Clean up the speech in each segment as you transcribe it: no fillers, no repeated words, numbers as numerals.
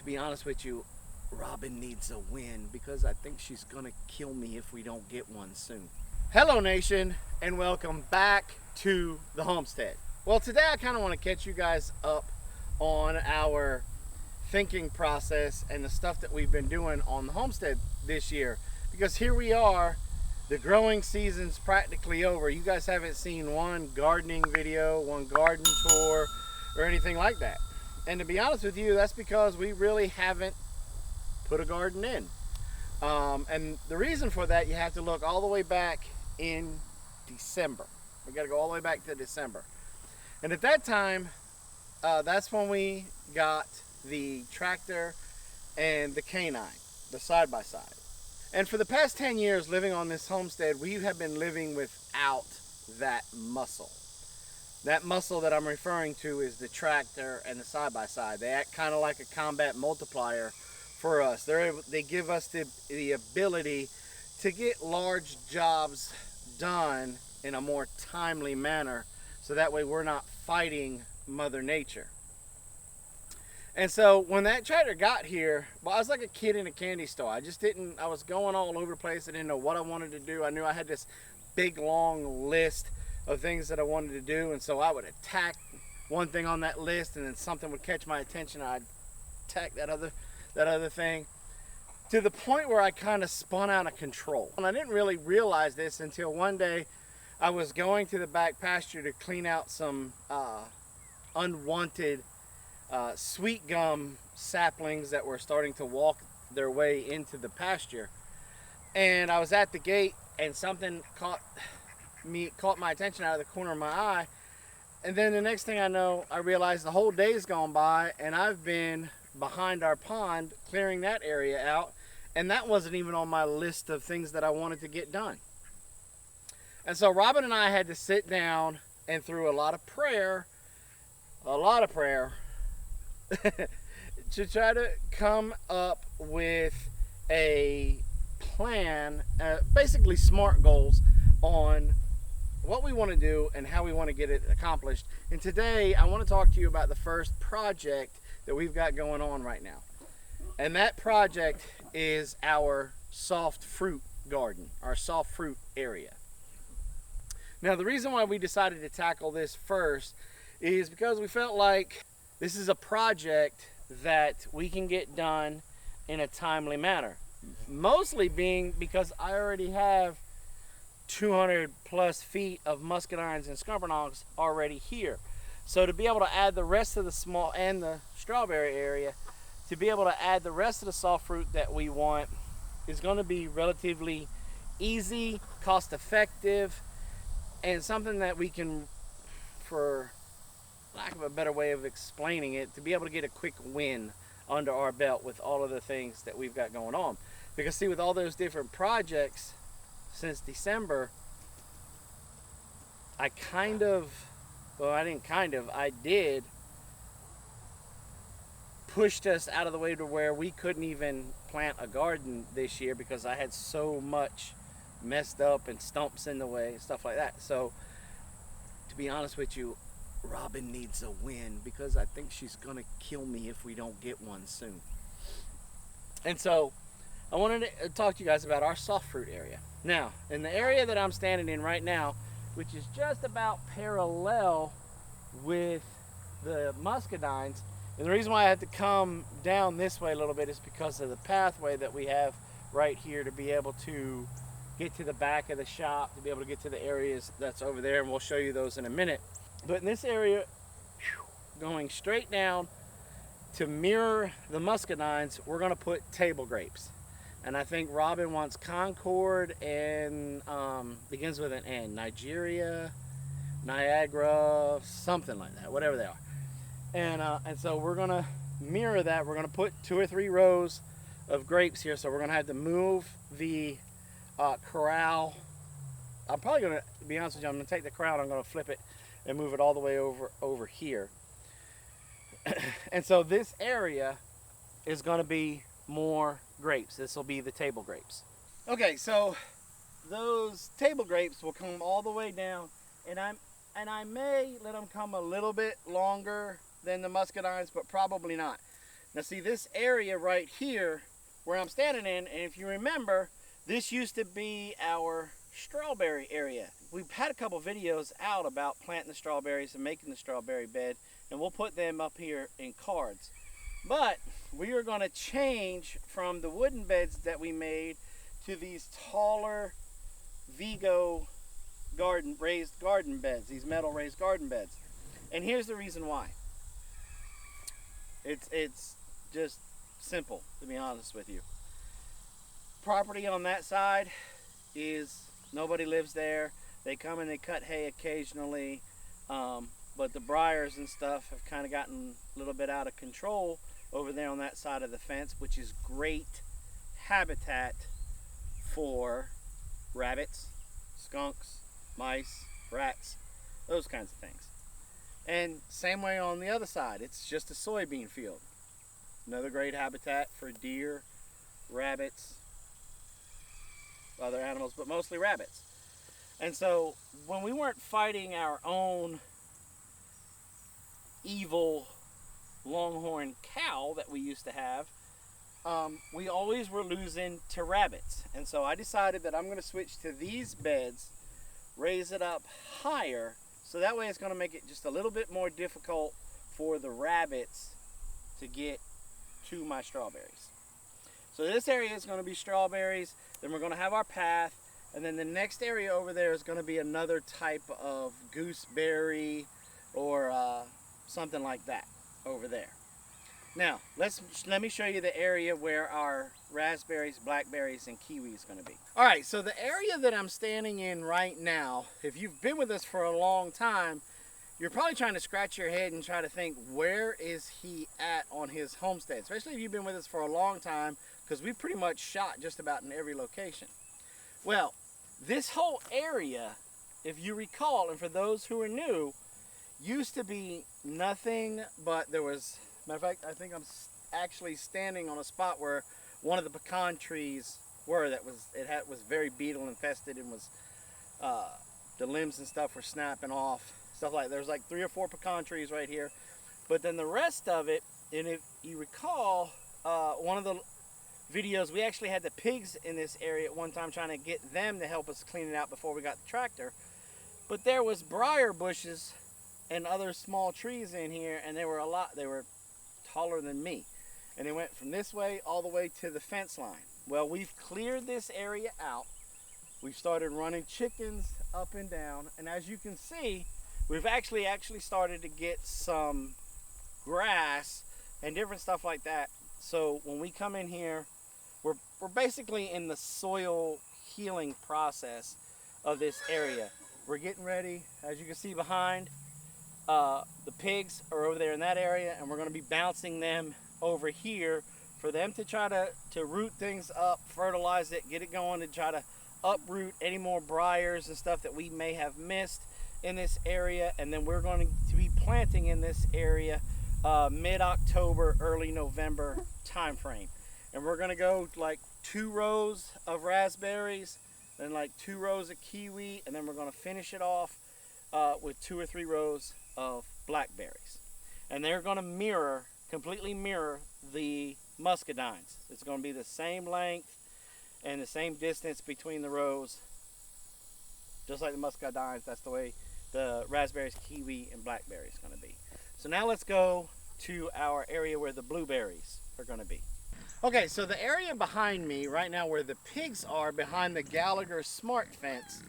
To be honest with you, Robin needs a win because I think she's gonna kill me if we don't get one soon. Hello nation, and welcome back to the homestead. Well, today I kind of want to catch you guys up on our thinking process and the stuff that we've been doing on the homestead this year, because here we are, the growing season's practically over. You guys haven't seen one gardening video, one garden tour, or anything like that. And to be honest with you, that's because we really haven't put a garden in. And the reason for that, you have to look all the way back in December. We got to go all the way back to December. And at that time, that's when we got the tractor and the canine, the side-by-side. And for the past 10 years living on this homestead, we have been living without that muscle. That muscle that I'm referring to is the tractor and the side-by-side. They act kind of like a combat multiplier for us. They give us the ability to get large jobs done in a more timely manner, so that way we're not fighting Mother Nature. And so when that tractor got here, well, I was like a kid in a candy store. I was going all over the place. I didn't know what I wanted to do. I knew I had this big long list of things that I wanted to do, and so I would attack one thing on that list, and then something would catch my attention, and I'd attack that other thing, to the point where I kind of spun out of control. And I didn't really realize this until one day I was going to the back pasture to clean out some unwanted sweet gum saplings that were starting to walk their way into the pasture. And I was at the gate, and something caught my attention out of the corner of my eye. And then the next thing I know, I realized the whole day's gone by, and I've been behind our pond clearing that area out, and that wasn't even on my list of things that I wanted to get done. And so Robin and I had to sit down, and through a lot of prayer to try to come up with a plan, basically SMART goals on what we want to do and how we want to get it accomplished. And today I want to talk to you about the first project that we've got going on right now. And that project is our soft fruit garden, our soft fruit area. Now, the reason why we decided to tackle this first is because we felt like this is a project that we can get done in a timely manner. Mostly being because I already have 200 plus feet of muscadines and scuppernongs already here. So to be able to add the rest of the small and the strawberry area, to be able to add the rest of the soft fruit that we want is going to be relatively easy, cost effective, and something that we can, for lack of a better way of explaining it, to be able to get a quick win under our belt with all of the things that we've got going on. Because see, with all those different projects since December, I did pushed us out of the way to where we couldn't even plant a garden this year because I had so much messed up and stumps in the way, stuff like that. So to be honest with you, Robin needs a win because I think she's gonna kill me if we don't get one soon. And so I wanted to talk to you guys about our soft fruit area. Now, in the area that I'm standing in right now, which is just about parallel with the muscadines, and the reason why I had to come down this way a little bit is because of the pathway that we have right here to be able to get to the back of the shop, to be able to get to the areas that's over there, and we'll show you those in a minute. But in this area, going straight down to mirror the muscadines, we're going to put table grapes. And I think Robin wants Concord and begins with an N. Nigeria, Niagara, something like that, whatever they are. And so we're going to mirror that. We're going to put 2 or 3 rows of grapes here. So we're going to have to move the corral. I'm probably going to, be honest with you, I'm going to take the corral and I'm going to flip it and move it all the way over here. And so this area is going to be more grapes. This will be the table grapes. Okay, so those table grapes will come all the way down, and I may let them come a little bit longer than the muscadines, but probably not. Now see this area right here where I'm standing in, and if you remember, this used to be our strawberry area. We've had a couple videos out about planting the strawberries and making the strawberry bed, and we'll put them up here in cards. But we are going to change from the wooden beds that we made to these taller Vigo raised garden beds, these metal raised garden beds. And here's the reason why. It's just simple, to be honest with you. Property on that side is, nobody lives there. They come and they cut hay occasionally, but the briars and stuff have kind of gotten a little bit out of control over there on that side of the fence, which is great habitat for rabbits, skunks, mice, rats, those kinds of things. And same way on the other side, it's just a soybean field. Another great habitat for deer, rabbits, other animals, but mostly rabbits. And so when we weren't fighting our own evil longhorn cow that we used to have, we always were losing to rabbits. And so I decided that I'm going to switch to these beds, raise it up higher, so that way it's going to make it just a little bit more difficult for the rabbits to get to my strawberries. So this area is going to be strawberries, then we're going to have our path, and then the next area over there is going to be another type of gooseberry or something like that over there. Now, let me show you the area where our raspberries, blackberries, and kiwi is going to be. All right, so the area that I'm standing in right now, if you've been with us for a long time, you're probably trying to scratch your head and try to think, where is he at on his homestead? Especially if you've been with us for a long time, because we've pretty much shot just about in every location. Well, this whole area, if you recall, and for those who are new, used to be nothing but there was, matter of fact, I think I'm actually standing on a spot where one of the pecan trees were, was very beetle infested and was, the limbs and stuff were snapping off, stuff like that. There's like 3 or 4 pecan trees right here. But then the rest of it, and if you recall, one of the videos, we actually had the pigs in this area at one time trying to get them to help us clean it out before we got the tractor. But there was briar bushes and other small trees in here, and they were taller than me. And they went from this way all the way to the fence line. Well, we've cleared this area out. We've started running chickens up and down, and as you can see, we've actually started to get some grass and different stuff like that. So when we come in here, we're basically in the soil healing process of this area. We're getting ready, as you can see behind, the pigs are over there in that area, and we're going to be bouncing them over here for them to try to root things up, fertilize it, get it going, and try to uproot any more briars and stuff that we may have missed in this area. And then we're going to be planting in this area mid-October, early November time frame. And we're going to go like 2 rows of raspberries, then like 2 rows of kiwi, and then we're going to finish it off with 2 or 3 rows of blackberries. And they're going to completely mirror the muscadines. It's going to be the same length and the same distance between the rows, just like the muscadines. That's the way the raspberries, kiwi, and blackberry is going to be. So now let's go to our area where the blueberries are going to be. Okay, so the area behind me right now where the pigs are, behind the Gallagher smart fence,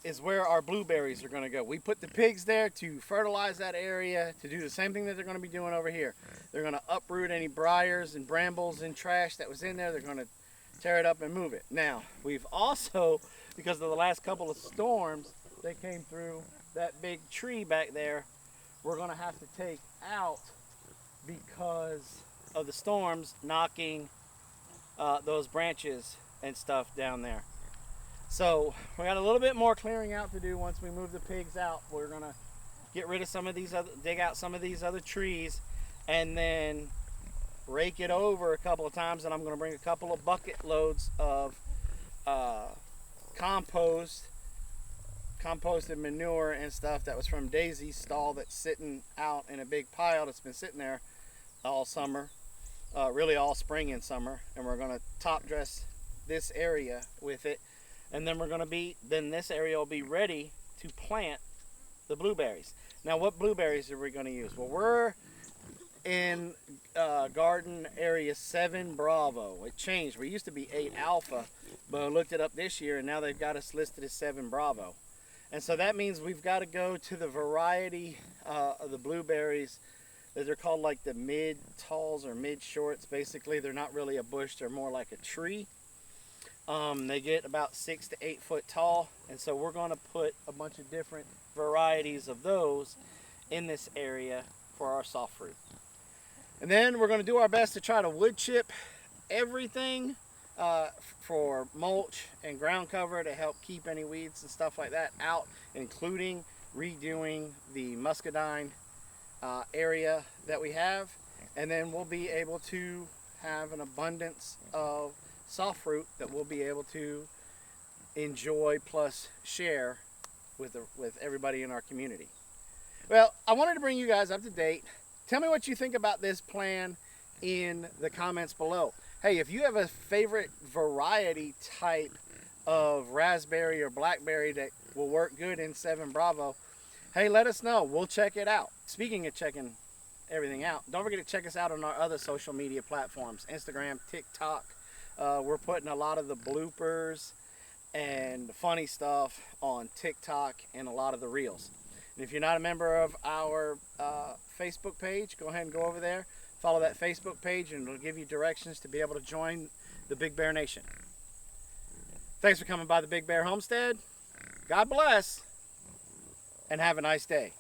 is where our blueberries are going to go. We put the pigs there to fertilize that area, to do the same thing that they're going to be doing over here. They're going to uproot any briars and brambles and trash that was in there. They're going to tear it up and move it. Now, we've also, because of the last couple of storms that came through, that big tree back there, we're going to have to take out because of the storms knocking those branches and stuff down there. So we got a little bit more clearing out to do once we move the pigs out. We're gonna get rid of some of these dig out some of these other trees, and then rake it over a couple of times. And I'm gonna bring a couple of bucket loads of composted manure and stuff that was from Daisy's stall that's sitting out in a big pile that's been sitting there all summer, really all spring and summer, and we're going to top dress this area with it, and then then this area will be ready to plant the blueberries. Now, what blueberries are we going to use? Well, we're in garden area 7 Bravo. It changed. We used to be 8 Alpha, but I looked it up this year, and now they've got us listed as 7 Bravo. And so that means we've got to go to the variety of the blueberries that they're called, like the mid-talls or mid-shorts. Basically, they're not really a bush. They're more like a tree. They get about 6 to 8 foot tall, and so we're going to put a bunch of different varieties of those in this area for our soft fruit. And then we're going to do our best to try to wood chip everything for mulch and ground cover to help keep any weeds and stuff like that out, including redoing the muscadine area that we have. And then we'll be able to have an abundance of soft fruit that we'll be able to enjoy plus share with everybody in our community. Well, I wanted to bring you guys up to date. Tell me what you think about this plan in the comments below. Hey, if you have a favorite variety type of raspberry or blackberry that will work good in 7 Bravo, hey, let us know. We'll check it out. Speaking of checking everything out, don't forget to check us out on our other social media platforms, Instagram, TikTok. We're putting a lot of the bloopers and the funny stuff on TikTok and a lot of the reels. And if you're not a member of our Facebook page, go ahead and go over there. Follow that Facebook page, and it'll give you directions to be able to join the Big Bear Nation. Thanks for coming by the Big Bear Homestead. God bless, and have a nice day.